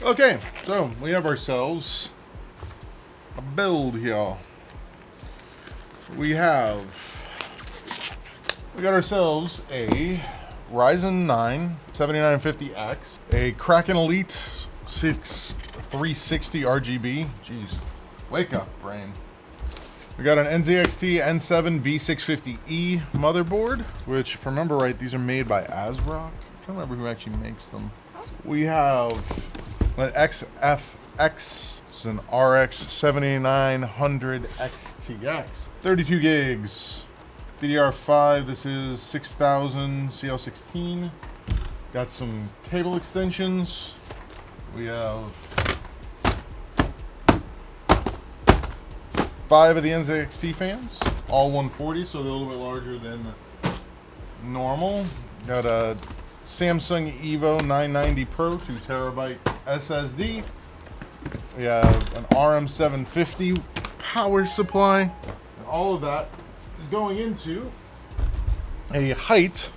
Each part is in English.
Okay, so we have ourselves a build here. We got ourselves a Ryzen 9 7950X, a Kraken Elite 360 RGB. Jeez, wake up, brain. We got an NZXT N7 B650E motherboard, which, if I remember right, these are made by ASRock. I'm trying to remember who actually makes them. We have an XFX. It's an RX 7900 XTX. 32 gigs. DDR5, this is 6000 CL16. Got some cable extensions. We have 5 of the NZXT fans, all 140, so they're a little bit larger than normal. Got a Samsung Evo 990 Pro 2TB SSD. We have an RM750 power supply. And all of that is going into a Hyte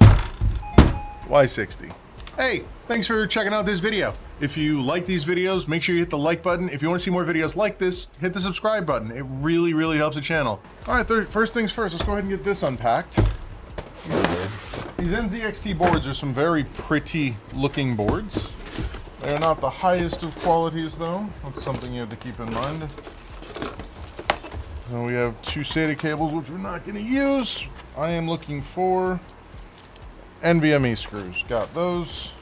Y60. Hey, thanks for checking out this video. If you like these videos, make sure you hit the like button. If you want to see more videos like this, hit the subscribe button. It really, really helps the channel. All right, first things first, let's go ahead and get this unpacked. These NZXT boards are some very pretty looking boards. They are not the highest of qualities though. That's something you have to keep in mind. And we have 2 SATA cables, which we're not going to use. I am looking for NVMe screws. Got those.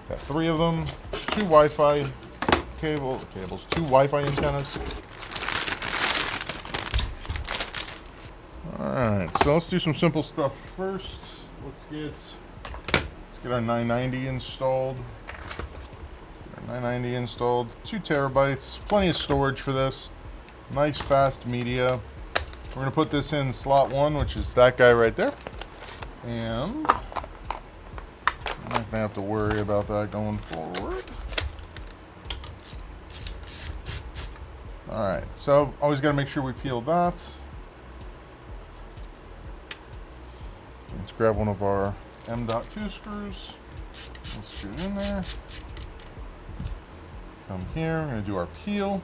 Got 3 of them. 2 Wi-Fi cables, 2 Wi-Fi antennas. Alright, so let's do some simple stuff first. Let's get our 990 installed. 2 terabytes, plenty of storage for this. Nice fast media. We're going to put this in slot 1, which is that guy right there. And I'm not going to have to worry about that going forward. Alright, so always got to make sure we peel that. Let's grab one of our M.2 screws. Let's shoot it in there. Come here, we're going to do our peel.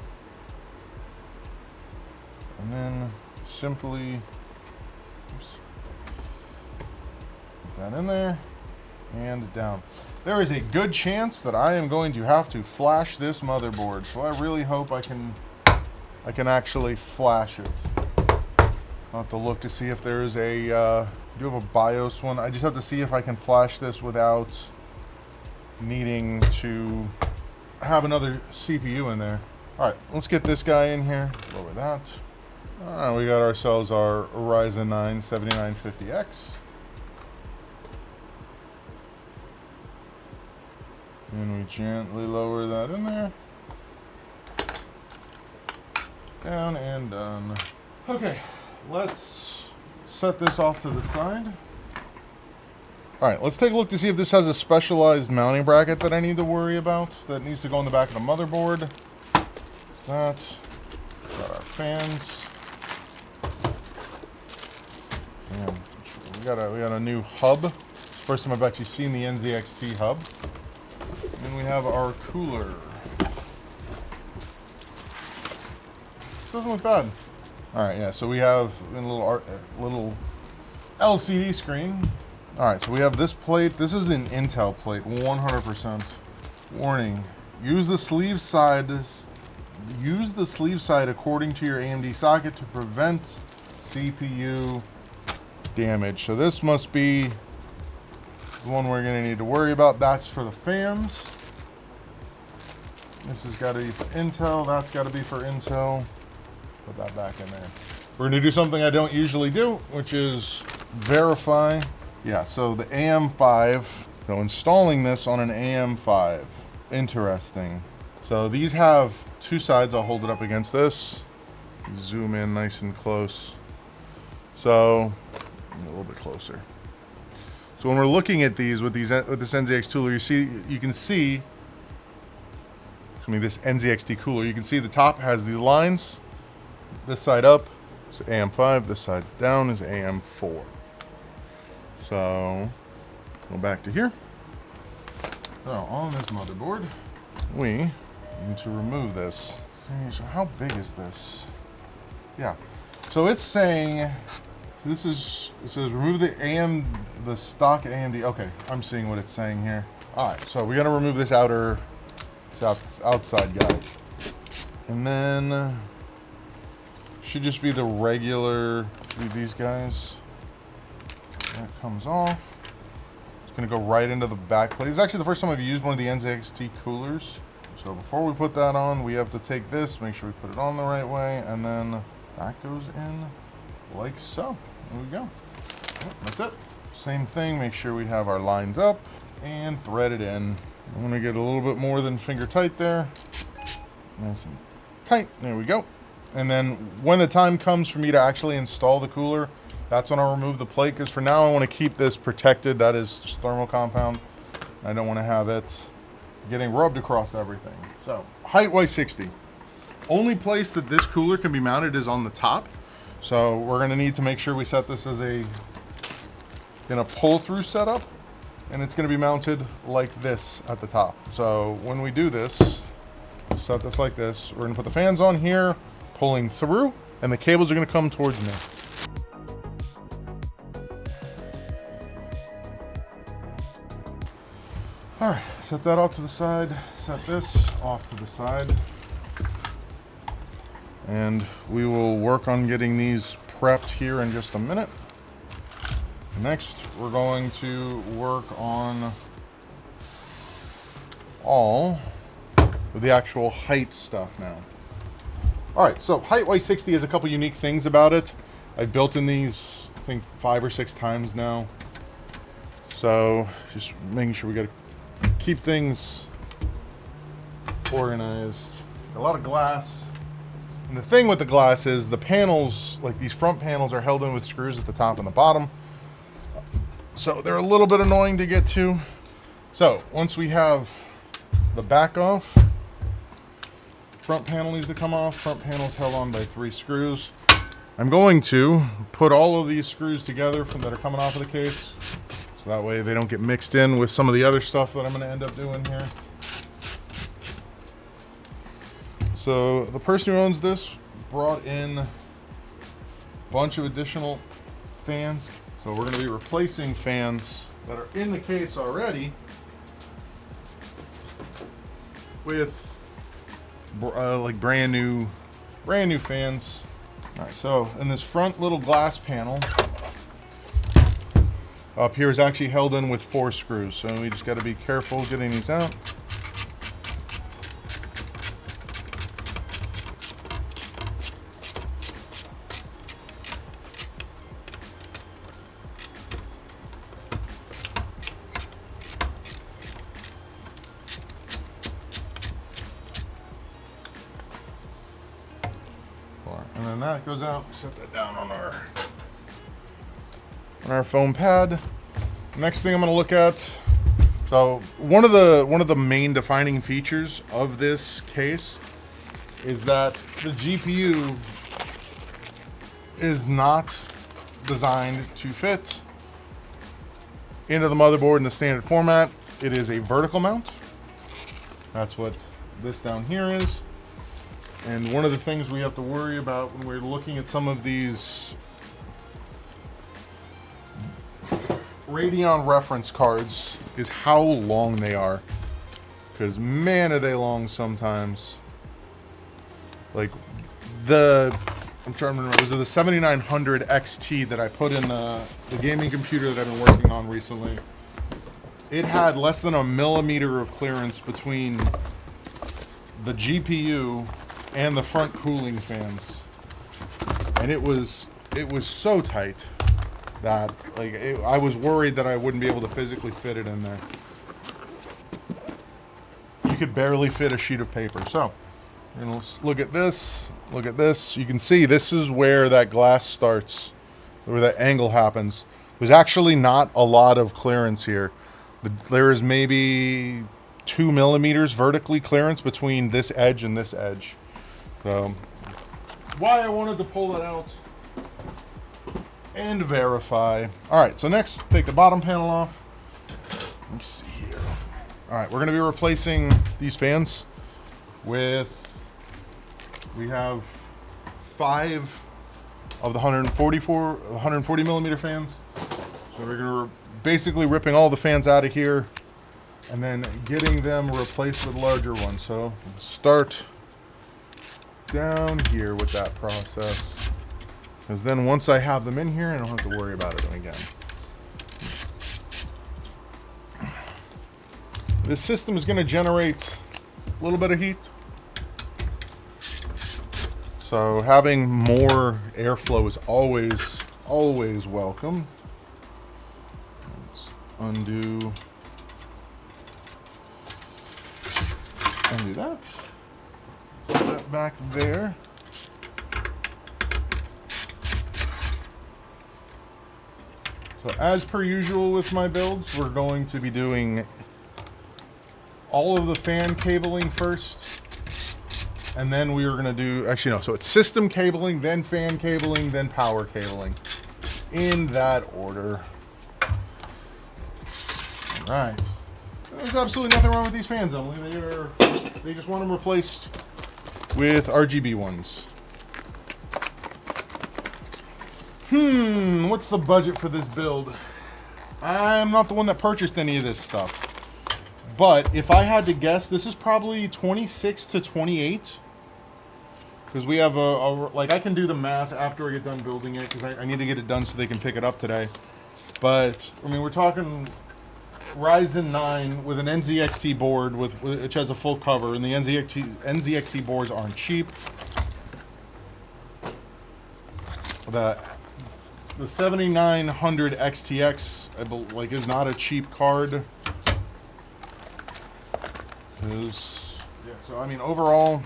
And then simply put that in there and down. There is a good chance that I am going to have to flash this motherboard, so I really hope I can actually flash it. I'll have to look to see if there is a I do have a BIOS one. I just have to see if I can flash this without needing to have another CPU in there. Alright, let's get this guy in here. Lower that. Alright, we got ourselves our Ryzen 9 7950X. And we gently lower that in there. Down and done. Okay, let's set this off to the side. Alright, let's take a look to see if this has a specialized mounting bracket that I need to worry about. That needs to go on the back of the motherboard. That. Got our fans. And we got a new hub. First time I've actually seen the NZXT hub. And we have our cooler. This doesn't look bad. Alright, yeah, so we have a little LCD screen. Alright, so we have this plate. This is an Intel plate, 100%. Warning, use the sleeve side according to your AMD socket to prevent CPU damage. So this must be the one we're going to need to worry about. That's for the fans. This has got to be for Intel. That's got to be for Intel. Put that back in there. We're going to do something I don't usually do, which is verify. Yeah, so the AM5. So installing this on an AM5. Interesting. So these have 2 sides. I'll hold it up against this. Zoom in nice and close. So a little bit closer. So when we're looking at these with this NZX cooler, you can see this NZXT cooler. You can see the top has these lines. This side up is AM5. This side down is AM4. So go back to here. So on this motherboard, we need to remove this. Okay, so how big is this? Yeah. So it's saying, it says remove the stock AMD. Okay, I'm seeing what it's saying here. All right, so we're gonna remove this outside guy. And then should just be the regular, these guys. That comes off. It's gonna go right into the back plate. It's actually the first time I've used one of the NZXT coolers. So before we put that on, we have to take this, make sure we put it on the right way, and then that goes in like so. There we go. Yep, that's it. Same thing, make sure we have our lines up and thread it in. I'm gonna get a little bit more than finger tight there. Nice and tight, there we go. And then when the time comes for me to actually install the cooler, that's when I'll remove the plate, because for now I want to keep this protected. That is just thermal compound. I don't want to have it getting rubbed across everything. So, Hyte Y60. Only place that this cooler can be mounted is on the top. So we're going to need to make sure we set this as in a pull-through setup. And it's going to be mounted like this at the top. So when we do this, set this like this. We're going to put the fans on here, pulling through, and the cables are going to come towards me. All right, set that off to the side, set this off to the side. And we will work on getting these prepped here in just a minute. Next, we're going to work on all of the actual Hyte stuff now. All right, so Hyte Y60 has a couple unique things about it. I've built in these, I think, 5 or 6 times now. So just making sure we got to keep things organized. A lot of glass. And the thing with the glass is the panels, like these front panels, are held in with screws at the top and the bottom. So they're a little bit annoying to get to. So once we have the back off, front panel needs to come off. Front panel is held on by 3 screws. I'm going to put all of these screws together that are coming off of the case, so that way they don't get mixed in with some of the other stuff that I'm going to end up doing here. So the person who owns this brought in a bunch of additional fans. So we're going to be replacing fans that are in the case already with like brand new fans. All right, so in this front little glass panel up here is actually held in with 4 screws. So we just got to be careful getting these out. And then that goes out. Set that down on our foam pad. Next thing I'm going to look at. So one of the main defining features of this case is that the GPU is not designed to fit into the motherboard in the standard format. It is a vertical mount. That's what this down here is. And one of the things we have to worry about when we're looking at some of these Radeon reference cards is how long they are. Because man, are they long sometimes. Like I'm trying to remember, was it the 7900 XT that I put in the gaming computer that I've been working on recently? It had less than a millimeter of clearance between the GPU and the front cooling fans, and it was so tight that I was worried that I wouldn't be able to physically fit it in there. You could barely fit a sheet of paper. So, you know, look at this. Look at this. You can see this is where that glass starts, where that angle happens. There's actually not a lot of clearance here. There is maybe 2 millimeters vertically clearance between this edge and this edge. So, why I wanted to pull it out and verify. All right, so next, take the bottom panel off. Let me see here. All right, we're going to be replacing these fans with, we have 5 of the 140 millimeter fans. So we're going to basically ripping all the fans out of here and then getting them replaced with larger ones. So start down here with that process, because then once I have them in here, I don't have to worry about it again. This system is going to generate a little bit of heat, so having more airflow is always welcome. Let's undo that. Put that back there. So as per usual with my builds, we're going to be doing all of the fan cabling first, and then we are going to do, actually no, so it's system cabling, then fan cabling, then power cabling, in that order. All right. There's absolutely nothing wrong with these fans, Emily. They just want them replaced with RGB ones. What's the budget for this build? I'm not the one that purchased any of this stuff, but if I had to guess, this is probably 26 to 28, because we have like, I can do the math after I get done building it, because I need to get it done so they can pick it up today. But I mean, we're talking Ryzen 9 with an NZXT board which has a full cover, and the NZXT boards aren't cheap. The 7900 XTX, like, is not a cheap card. Yeah, so I mean, overall,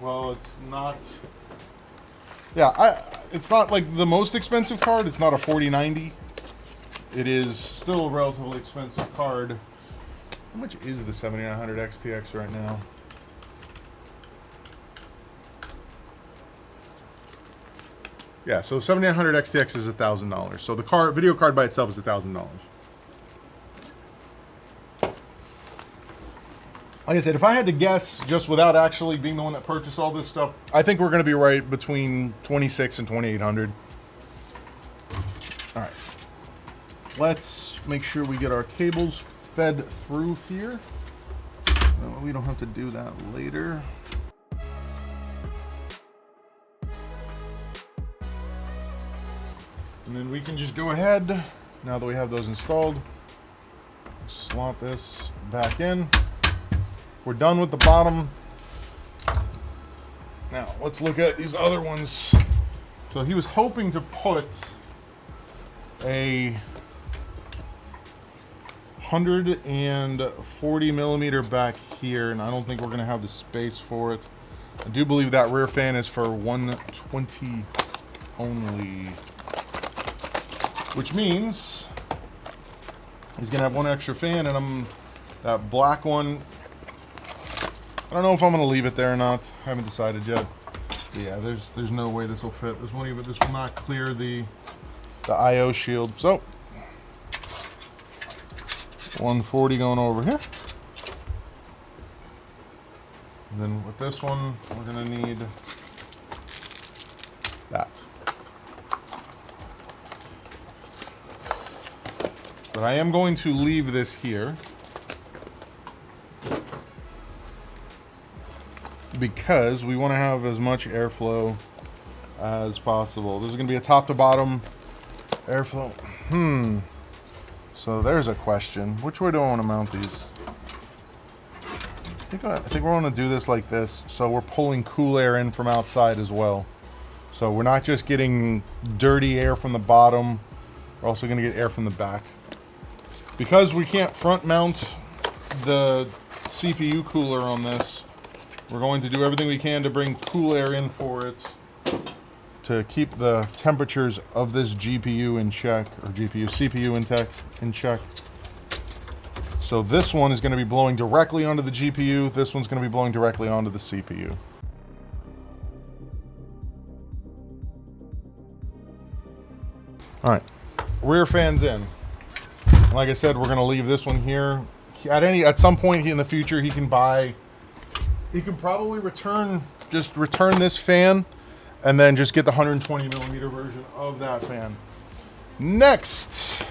well, it's not. Yeah, it's not like the most expensive card. It's not a 4090. It is still a relatively expensive card. How much is the 7900 XTX right now? Yeah, so 7900 XTX is $1,000. So the video card by itself is $1,000. Like I said, if I had to guess, just without actually being the one that purchased all this stuff, I think we're going to be right between 26 and 2800. All right. Let's make sure we get our cables fed through here. We don't have to do that later. And then we can just go ahead, now that we have those installed, slot this back in. We're done with the bottom. Now let's look at these other ones. So he was hoping to put a 140 millimeter back here, and I don't think we're gonna have the space for it. I do believe that rear fan is for 120 only, which means he's gonna have one extra fan, and that black one, I don't know if I'm gonna leave it there or not. I haven't decided yet. But yeah, there's no way this will fit. This will not clear the IO shield. So 140 going over here. And then with this one, we're gonna need that. But I am going to leave this here because we want to have as much airflow as possible. This is going to be a top to bottom airflow. So there's a question. Which way do I want to mount these? I think we're going to do this like this, so we're pulling cool air in from outside as well. So we're not just getting dirty air from the bottom, we're also going to get air from the back. Because we can't front mount the CPU cooler on this, we're going to do everything we can to bring cool air in for it to keep the temperatures of this GPU in check, or CPU in check. So this one is going to be blowing directly onto the GPU, this one's going to be blowing directly onto the CPU. Alright, rear fans in. Like I said, we're gonna leave this one here. At some point in the future, he can probably return this fan, and then just get the 120 millimeter version of that fan. Next,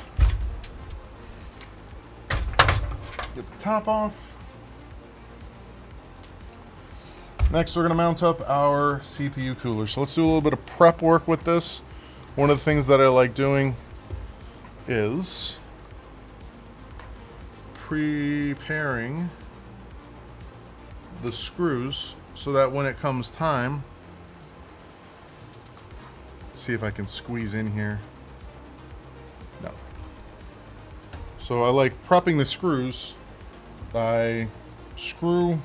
get the top off. Next, we're gonna mount up our CPU cooler. So let's do a little bit of prep work with this. One of the things that I like doing is preparing the screws so that when it comes time, let's see if I can squeeze in here. No. So I like prepping the screws by screw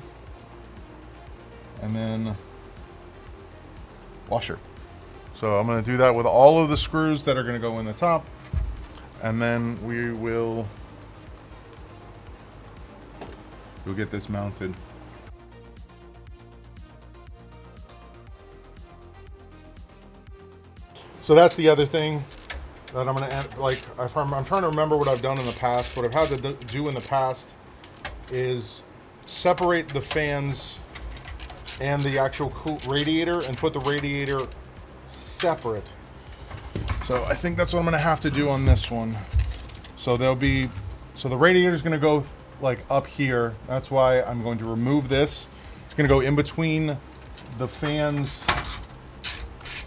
and then washer. So I'm going to do that with all of the screws that are going to go in the top, and then we'll get this mounted. So that's the other thing that I'm going to add. Like, I'm trying to remember what I've done in the past. What I've had to do in the past is separate the fans and the actual radiator and put the radiator separate. So I think that's what I'm going to have to do on this one. So the radiator is going to go like up here. That's why I'm going to remove this. It's going to go in between the fans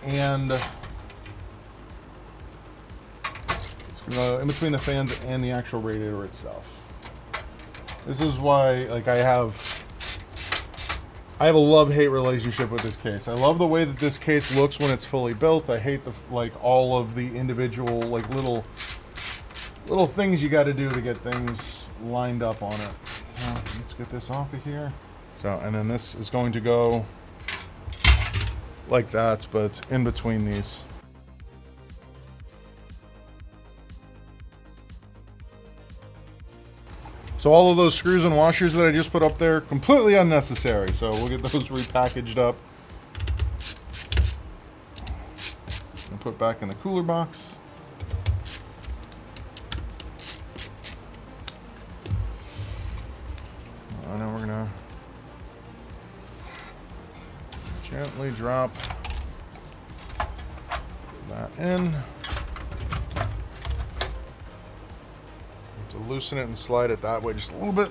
and in between the fans and the actual radiator itself. This is why, like, I have a love-hate relationship with this case. I love the way that this case looks when it's fully built. I hate all of the individual little things you got to do to get things lined up on it. Let's get this off of here. So, and then this is going to go like that, but in between these. So all of those screws and washers that I just put up there, completely unnecessary. So we'll get those repackaged up and put back in the cooler box. And then we're gonna gently drop that in. To loosen it and slide it that way just a little bit.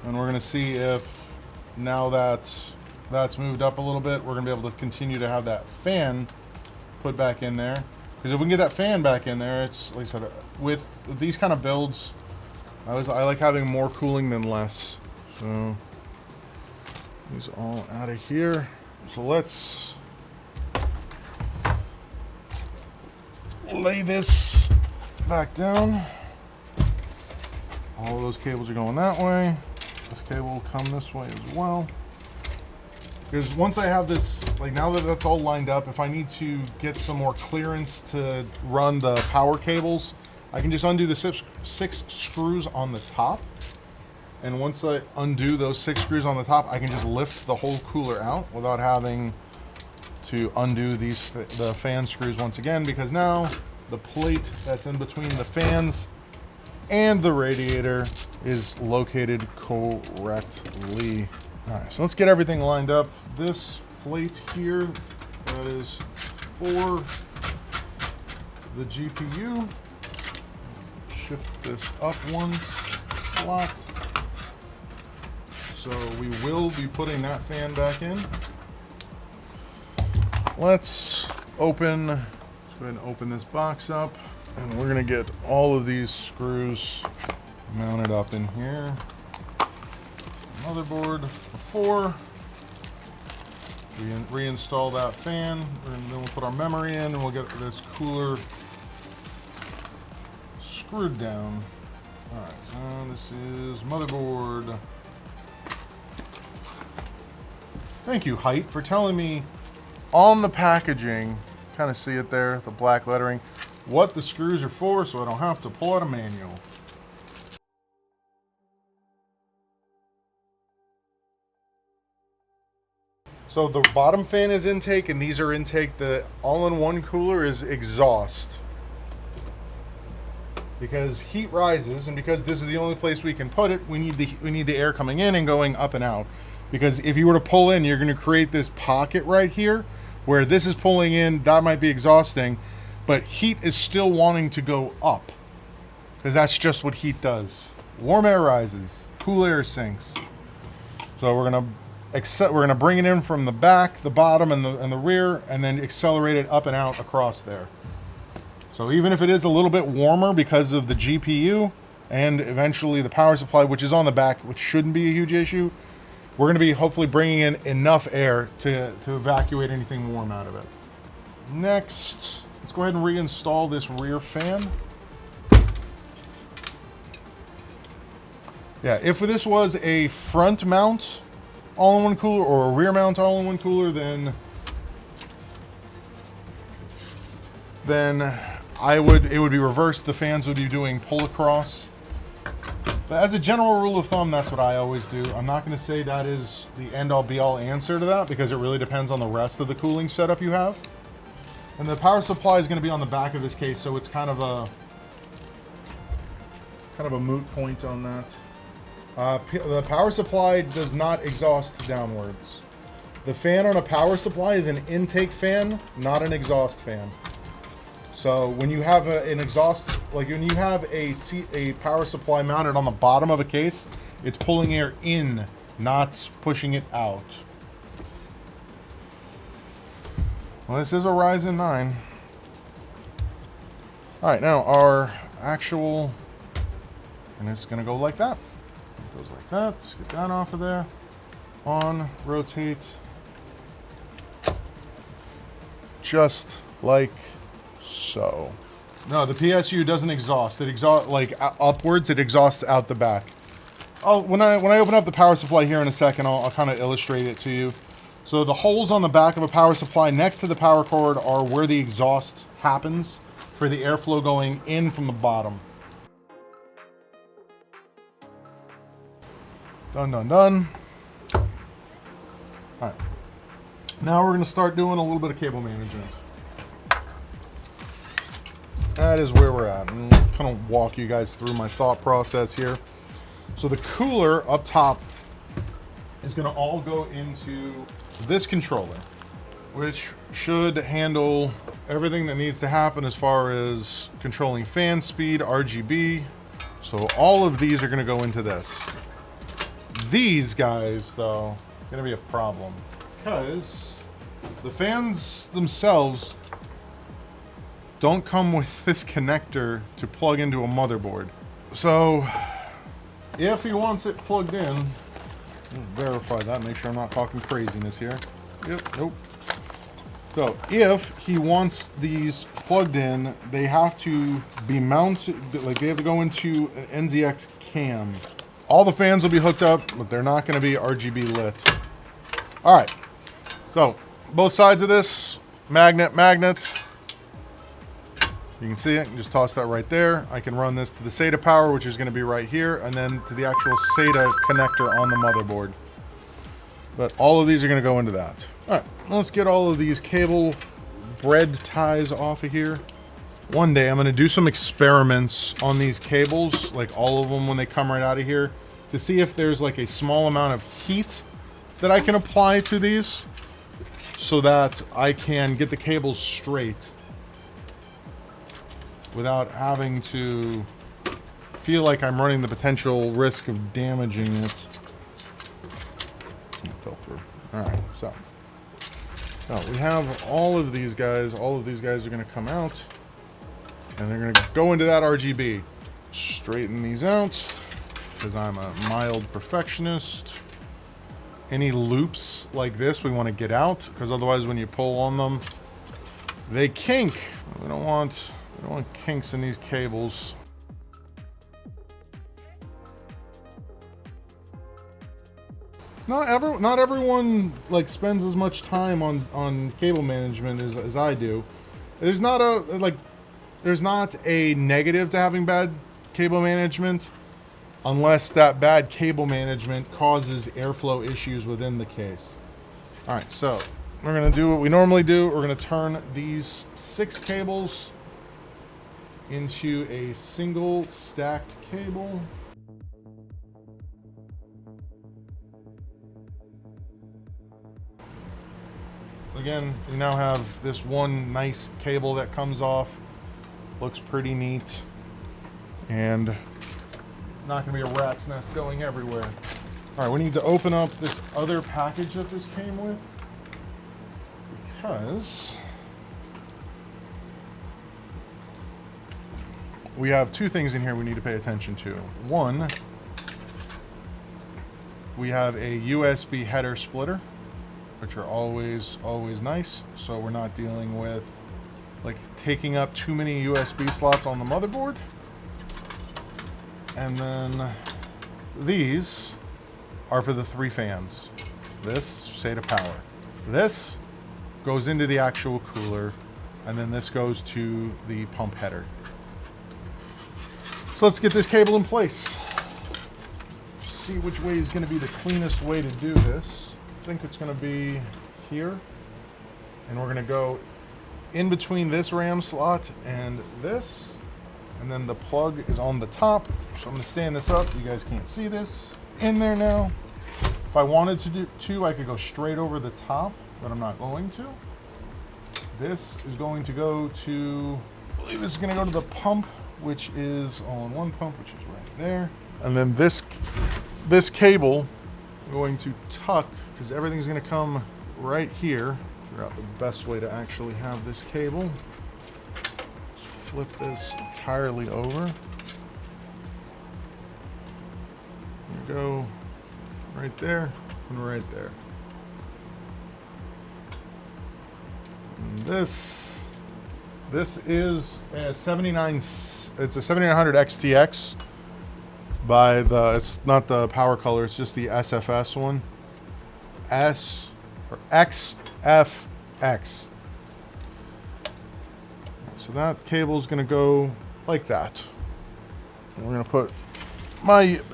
And we're going to see if now that's moved up a little bit, we're going to be able to continue to have that fan put back in there. Because if we can get that fan back in there, it's, like I said, with these kind of builds, I like having more cooling than less. So these all out of here. So let's lay this back down. All of those cables are going that way. This cable will come this way as well. Because once I have this, like, now that that's all lined up, if I need to get some more clearance to run the power cables, I can just undo the six screws on the top. And once I undo those 6 screws on the top, I can just lift the whole cooler out without having to undo the fan screws once again, because now the plate that's in between the fans and the radiator is located correctly. All right, so let's get everything lined up. This plate here, that is for the GPU. Shift this up one slot. So we will be putting that fan back in. Let's go ahead and open this box up, and we're gonna get all of these screws mounted up in here. Motherboard before we reinstall that fan, and then we'll put our memory in, and we'll get this cooler screwed down. All right, so this is motherboard. Thank you, Hyte, for telling me on the packaging, kind of see it there, the black lettering, what the screws are for, so I don't have to pull out a manual. So the bottom fan is intake and these are intake. The all-in-one cooler is exhaust. Because heat rises, and because this is the only place we can put it, we need the air coming in and going up and out. Because if you were to pull in, you're going to create this pocket right here where this is pulling in. That might be exhausting, but heat is still wanting to go up because that's just what heat does. Warm air rises, cool air sinks. So we're gonna bring it in from the back, the bottom, and the rear, and then accelerate it up and out across there. So even if it is a little bit warmer because of the GPU and eventually the power supply, which is on the back, which shouldn't be a huge issue, we're going to be hopefully bringing in enough air to evacuate anything warm out of it. Next, let's go ahead and reinstall this rear fan. Yeah, if this was a front mount all-in-one cooler or a rear mount all-in-one cooler, then it would be reversed. The fans would be doing pull across. But as a general rule of thumb, that's what I always do. I'm not going to say that is the end-all be-all answer to that because it really depends on the rest of the cooling setup you have. And the power supply is going to be on the back of this case, so it's kind of a moot point on that. The power supply does not exhaust downwards. The fan on a power supply is an intake fan, not an exhaust fan. So when you have an exhaust, like when you have a power supply mounted on the bottom of a case, it's pulling air in, not pushing it out. Well, this is a Ryzen 9. All right, now our actual, and it's gonna go like that. It goes like that. Let's get that off of there. On, rotate. Just like so. No, the PSU doesn't exhaust. It exhausts like upwards. It exhausts out the back. Oh, when I open up the power supply here in a second, I'll kind of illustrate it to you. So the holes on the back of a power supply next to the power cord are where the exhaust happens for the airflow going in from the bottom. Done, done, done. All right. Now we're going to start doing a little bit of cable management. That is where we're at. And I'll kind of walk you guys through my thought process here. So the cooler up top is going to all go into this controller, which should handle everything that needs to happen as far as controlling fan speed, RGB. So all of these are going to go into this. These guys, though, are going to be a problem because the fans themselves don't come with this connector to plug into a motherboard. So if he wants it plugged in, verify that, make sure I'm not talking craziness here. Yep, nope. So if he wants these plugged in, they have to be mounted, like they have to go into an NZX cam. All the fans will be hooked up, but they're not going to be RGB lit. All right, so both sides of this, magnet. You can see it, and just toss that right there. I can run this to the SATA power, which is going to be right here, and then to the actual SATA connector on the motherboard. But all of these are going to go into that. All right, let's get all of these cable bread ties off of here. One day I'm going to do some experiments on these cables, like all of them when they come right out of here, to see if there's like a small amount of heat that I can apply to these so that I can get the cables straight without having to feel like I'm running the potential risk of damaging it. It fell through. All right, so we have all of these guys. All of these guys are going to come out, and they're going to go into that RGB. Straighten these out, because I'm a mild perfectionist. Any loops like this we want to get out, because otherwise when you pull on them, they kink. We don't want kinks in these cables. Not everyone like spends as much time on cable management as I do. There's not a negative to having bad cable management unless that bad cable management causes airflow issues within the case. All right, so we're gonna do what we normally do. We're gonna turn these 6 cables into a single stacked cable. Again, we now have this one nice cable that comes off. Looks pretty neat. And not gonna be a rat's nest going everywhere. All right, we need to open up this other package that this came with, because we have 2 things in here we need to pay attention to. One, we have a USB header splitter, which are always nice, so we're not dealing with like taking up too many USB slots on the motherboard. And then these are for the 3 fans. This, SATA power. This goes into the actual cooler, and then this goes to the pump header. So let's get this cable in place. See which way is going to be the cleanest way to do this. I think it's going to be here, and we're going to go in between this RAM slot and this, and then the plug is on the top. So I'm going to stand this up. You guys can't see this in there now. If I wanted to, I could go straight over the top, but I'm not going to. This is going to go to, I believe this is going to go to the pump, which is all-in-one pump, which is right there. And then this cable I'm going to tuck, because everything's going to come right here. Figure out the best way to actually have this cable. Just flip this entirely over. There we go. Right there and right there. And this is a 79. It's a 7900 XTX by the. It's not the power color. It's just the SFS one. XFX. So that cable is going to go like that. And we're going to put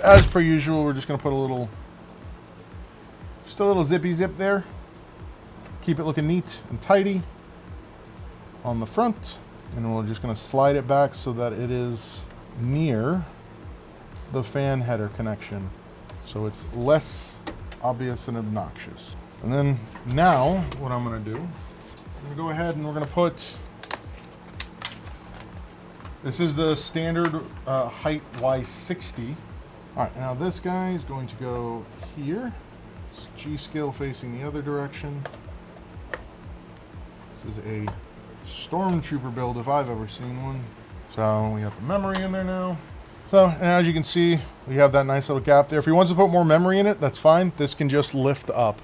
as per usual. We're just going to put a little zippy zip there. Keep it looking neat and tidy on the front, and we're just going to slide it back so that it is near the fan header connection, so it's less obvious and obnoxious. And then now what I'm going to do, I'm going to go ahead and we're going to put, this is the standard Hyte Y60. All right, now this guy is going to go here. It's Gskill facing the other direction. This is a Stormtrooper build if I've ever seen one. So we got the memory in there now. So, and as you can see, we have that nice little gap there. If he wants to put more memory in it, that's fine. This can just lift up.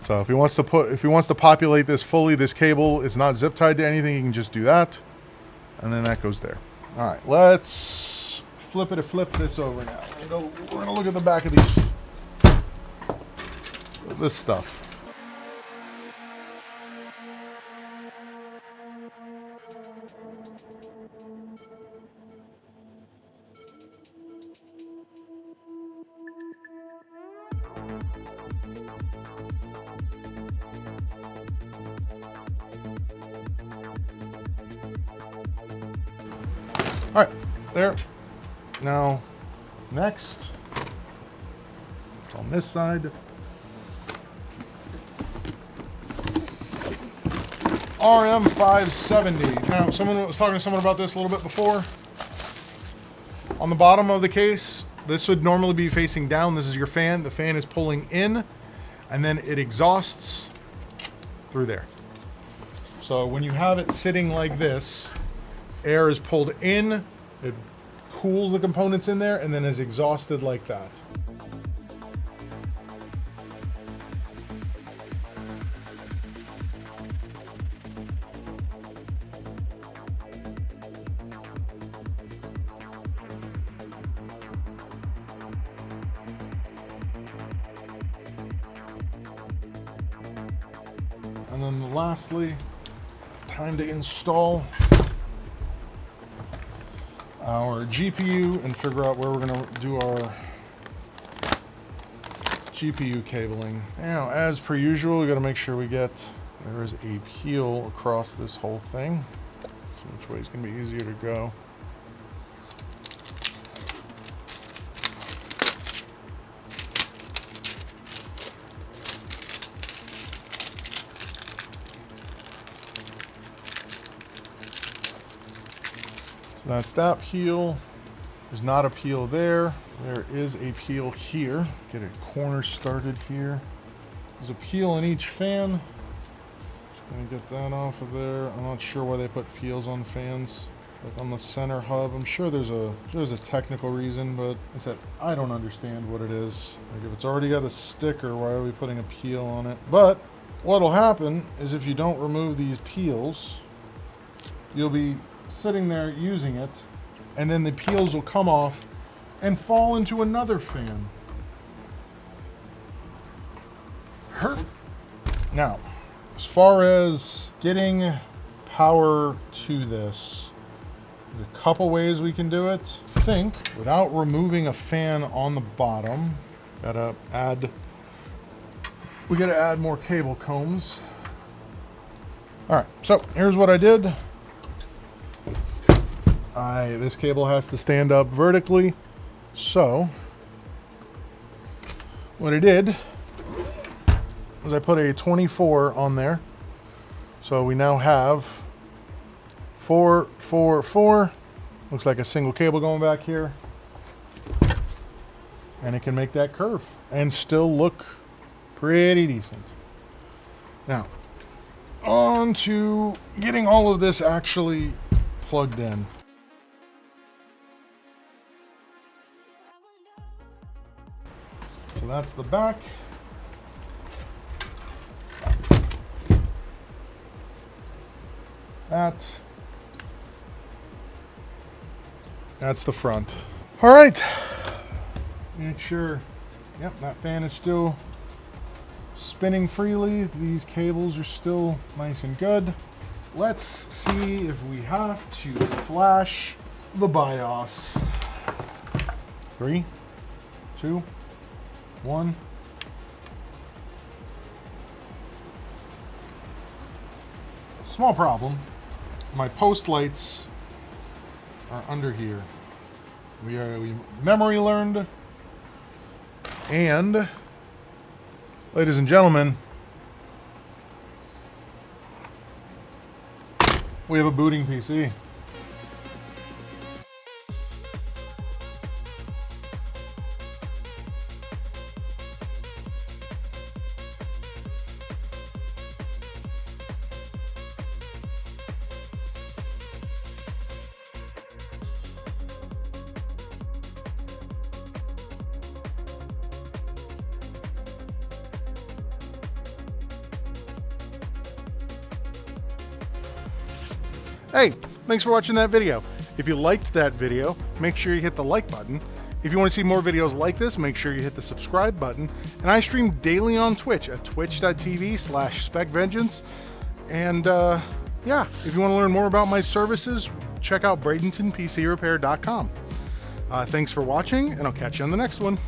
So if he wants to populate this fully, this cable is not zip tied to anything. You can just do that, and then that goes there. All right, let's flip this over now. We're gonna look at the back of this stuff. All right, there. Now, next, it's on this side. RM570. Now, someone was talking to someone about this a little bit before. On the bottom of the case, this would normally be facing down. This is your fan. The fan is pulling in, and then it exhausts through there. So when you have it sitting like this, air is pulled in, it cools the components in there, and then is exhausted like that. And then lastly, time to install our GPU and figure out where we're going to do our GPU cabling. Now, as per usual, we got to make sure we get, there is a peel across this whole thing. So which way is going to be easier to go? So that's that peel. There's not a peel there. There is a peel here. Get a corner started here. There's a peel in each fan. Just gonna get that off of there. I'm not sure why they put peels on fans, like on the center hub. I'm sure there's a technical reason, but I said I don't understand what it is. Like if it's already got a sticker, why are we putting a peel on it? But what'll happen is if you don't remove these peels, you'll be sitting there using it, and then the peels will come off and fall into another fan. Now, as far as getting power to this, there's a couple ways we can do it. I think without removing a fan on the bottom, we gotta add more cable combs. All right, so here's what I did. This cable has to stand up vertically, so what I did was I put a 24 on there. So we now have 4, 4, 4. Looks like a single cable going back here. And it can make that curve and still look pretty decent. Now, on to getting all of this actually plugged in. So that's the back. That's the front. All right. Make sure, yep, that fan is still spinning freely. These cables are still nice and good. Let's see if we have to flash the BIOS. 3, 2, 1. Small problem. My post lights are under here. We memory learned, and ladies and gentlemen, we have a booting PC. Hey, thanks for watching that video. If you liked that video, make sure you hit the like button. If you want to see more videos like this, make sure you hit the subscribe button. And I stream daily on Twitch at twitch.tv/SpecVengeance. And yeah, if you want to learn more about my services, check out Bradenton PC Repair.com. Thanks for watching, and I'll catch you on the next one.